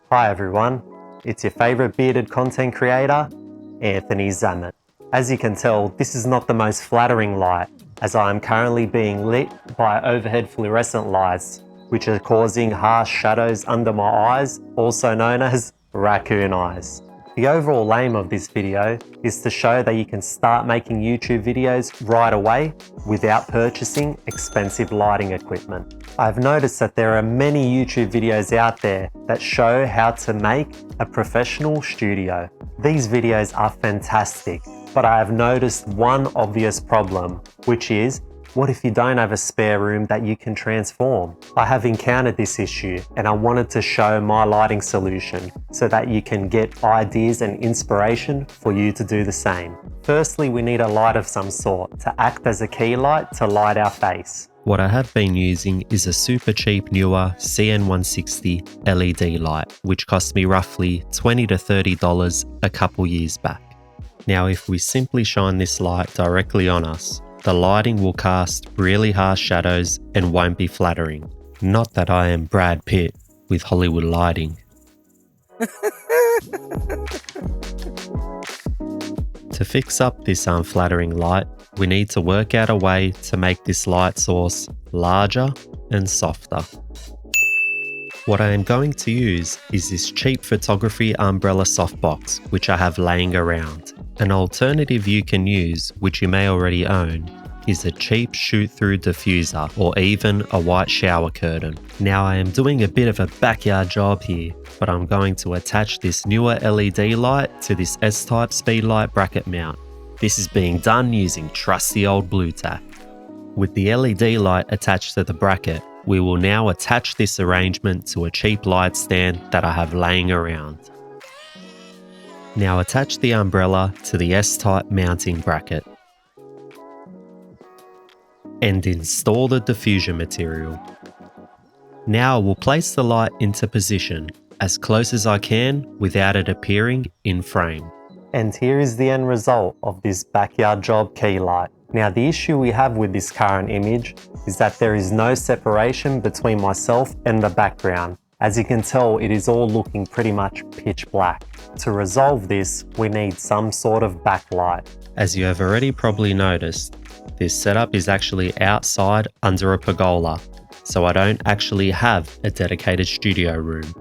Hi everyone, it's your favourite bearded content creator, Anthony Zammit. As you can tell, this is not the most flattering light, as I am currently being lit by overhead fluorescent lights, which are causing harsh shadows under my eyes, also known as raccoon eyes. The overall aim of this video is to show that you can start making YouTube videos right away without purchasing expensive lighting equipment. I've noticed that there are many YouTube videos out there that show how to make a professional studio. These videos are fantastic, but I have noticed one obvious problem, which is, what if you don't have a spare room that you can transform? I have encountered this issue and I wanted to show my lighting solution so that you can get ideas and inspiration for you to do the same. Firstly, we need a light of some sort to act as a key light to light our face. What I have been using is a super cheap newer CN160 LED light, which cost me roughly $20 to $30 a couple years back. Now, if we simply shine this light directly on us, the lighting will cast really harsh shadows and won't be flattering. Not that I am Brad Pitt with Hollywood lighting. To fix up this unflattering light, we need to work out a way to make this light source larger and softer. What I am going to use is this cheap photography umbrella softbox, which I have laying around. An alternative you can use, which you may already own, is a cheap shoot-through diffuser or even a white shower curtain. Now I am doing a bit of a backyard job here, but I'm going to attach this newer LED light to this S-type speedlight bracket mount. This is being done using trusty old blue tack. With the LED light attached to the bracket, we will now attach this arrangement to a cheap light stand that I have laying around. Now attach the umbrella to the S-type mounting bracket and install the diffusion material. Now I will place the light into position as close as I can without it appearing in frame. And here is the end result of this backyard job key light. Now the issue we have with this current image is that there is no separation between myself and the background. As you can tell, it is all looking pretty much pitch black. To resolve this, we need some sort of backlight. As you have already probably noticed, this setup is actually outside under a pergola, so I don't actually have a dedicated studio room.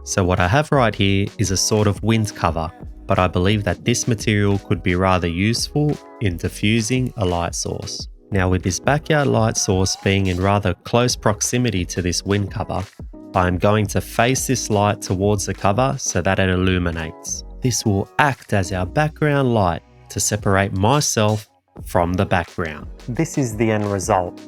So what I have right here is a sort of wind cover, but I believe that this material could be rather useful in diffusing a light source. Now with this backyard light source being in rather close proximity to this wind cover, I am going to face this light towards the cover so that it illuminates. This will act as our background light to separate myself from the background. This is the end result.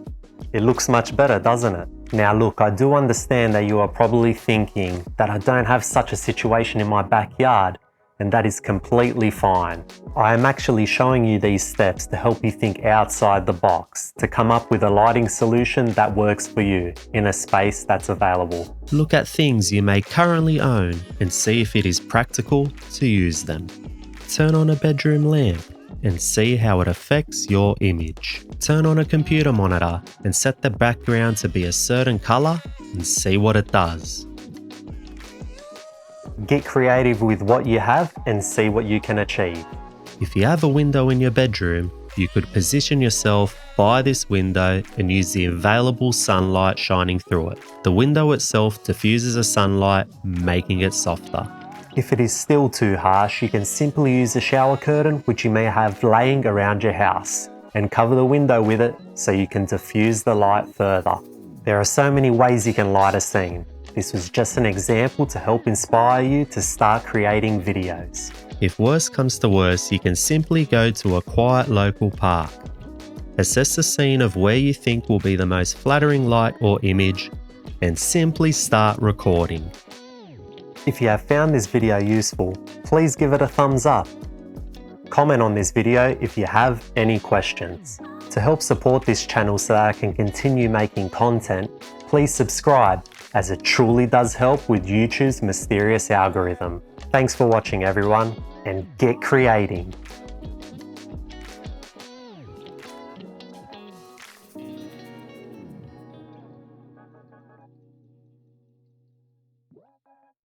It looks much better, doesn't it? Now look, I do understand that you are probably thinking that I don't have such a situation in my backyard, and that is completely fine. I am actually showing you these steps to help you think outside the box, to come up with a lighting solution that works for you in a space that's available. Look at things you may currently own and see if it is practical to use them. Turn on a bedroom lamp and see how it affects your image. Turn on a computer monitor and set the background to be a certain color and see what it does. Get creative with what you have and see what you can achieve. If you have a window in your bedroom, you could position yourself by this window and use the available sunlight shining through it. The window itself diffuses the sunlight, making it softer. If it is still too harsh, you can simply use a shower curtain which you may have laying around your house and cover the window with it so you can diffuse the light further. There are so many ways you can light a scene. This was just an example to help inspire you to start creating videos. If worse comes to worse, you can simply go to a quiet local park. Assess the scene of where you think will be the most flattering light or image and simply start recording. If you have found this video useful, please give it a thumbs up. Comment on this video if you have any questions. To help support this channel so that I can continue making content, please subscribe, as it truly does help with YouTube's mysterious algorithm. Thanks for watching everyone, and get creating.